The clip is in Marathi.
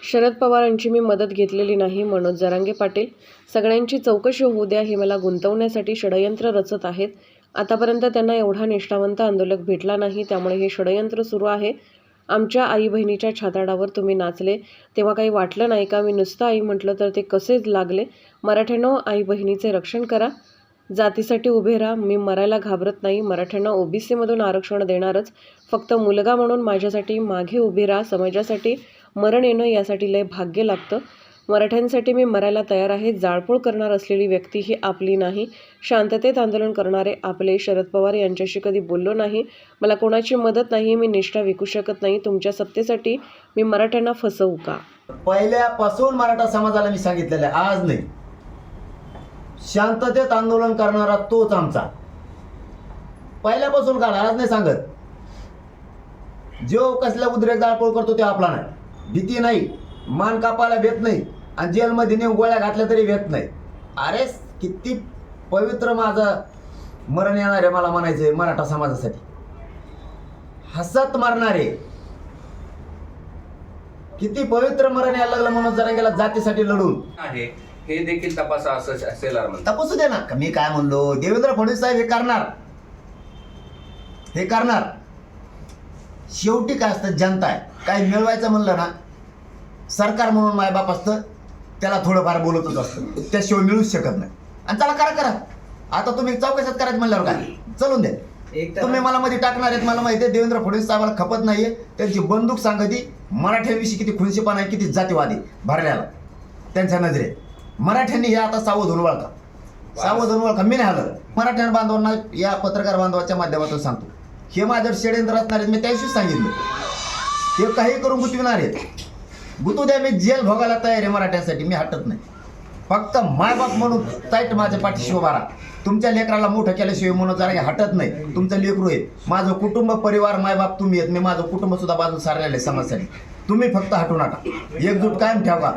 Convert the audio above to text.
शरद पवारांची मी मदत घेतलेली नाही. मनोज जरांगे पाटील सगळ्यांची चौकशी होऊ द्या. हे मला गुंतवण्यासाठी षडयंत्र रचत आहेत. आतापर्यंत त्यांना एवढा निष्ठावंत आंदोलक भेटला नाही, त्यामुळे हे षडयंत्र सुरू आहे. आमच्या आई बहिणीच्या छाताडावर तुम्ही नाचले तेव्हा काही वाटलं नाही का? मी नुसतं आई म्हटलं तर ते कसे लागले? मराठ्यांनो, आई बहिणीचे रक्षण करा, जातीसाठी उभे राहा. मी मरायला घाबरत नाही. मराठ्यांना ओबीसीमधून आरक्षण देणारच. फक्त मुलगा म्हणून माझ्यासाठी मागे उभी राहा. समाजासाठी मरण येणं यासाठी लय भाग्य लागतं. मराठ्यांसाठी मी मरायला तयार आहे. जाळपोळ करणार असलेली व्यक्ती ही आपली नाही. शांततेत आंदोलन करणारे आपले. शरद पवार यांच्याशी कधी बोललो नाही. मला कोणाची मदत नाही. मी निष्ठा विकू शकत नाही. तुमच्या सत्तेसाठी मी मराठ्यांना फसवू का? पहिल्यापासून मराठा समाजाला मी सांगितलेलं आहे, आज नाही. शांततेत आंदोलन करणारा तोच आमचा. पहिल्यापासून काढा, आज नाही सांगत. जो कसला उद्रेक जाळपोळ करतो ते आपला नाही. भीती नाही, मान कापायला भेट नाही, आणि जेलमध्ये नेऊन गोळ्या घातल्या तरी भेट नाही. अरे किती पवित्र माझं मरण येणार आहे मला म्हणायचंय मराठा समाजासाठी. हसत मरणारे किती पवित्र मरण यायला लागलं मनोज जरांगेला जातीसाठी लढून आहे. हे देखील तपासा असं असेल. तपासू दे ना. मी काय म्हणलो, देवेंद्र फडणवीस साहेब हे करणार, हे करणार. शेवटी काय असतं, जनता आहे. काही मिळवायचं म्हणलं ना, सरकार म्हणून मायबाप असतं, त्याला थोडंफार बोलतच असतं, त्याशिवाय मिळूच शकत नाही. आणि त्याला करा. आता तुम्ही चौकशात करायचं म्हणल्यावर काय चलून द्या. तुम्ही मला मध्ये टाकणार आहेत, मला माहिती आहे. देवेंद्र फडणवीस साहेबाला खपत नाहीये. त्यांची बंदूक सांगती मराठ्यांविषयी किती खुनशीपणा आहे, किती जातीवादी भरल्याला त्यांच्या नजरेत. मराठ्यांनी हे आता सावध होऊन वळखा, सावध होऊन वळखा. मी नाही हलत. मराठ्यां बांधवांना, या पत्रकार बांधवाच्या माध्यमातून सांगतो, हे माझ्यावर षडयंत्र असणार आहेत. मी त्याविषयी सांगितलं, हे काही करून गुंतविणार आहेत. गुंतू द्या. मी जेल भोगायला तयार आहे मराठ्यांसाठी. मी हटत नाही. फक्त मायबाप म्हणून ताईट माझ्या पाठीशी उभा राहा. तुमच्या लेकराला मोठं केल्याशिवाय मनोज जरांगे हटत नाही. तुमचं लेकरू आहे. माझं कुटुंब, परिवार, मायबाप तुम्ही आहेत. मी माझं कुटुंब सुद्धा बाजून सारलेलं आहे समाजासाठी. तुम्ही फक्त हटू नका. एकजूट कायम ठेवा.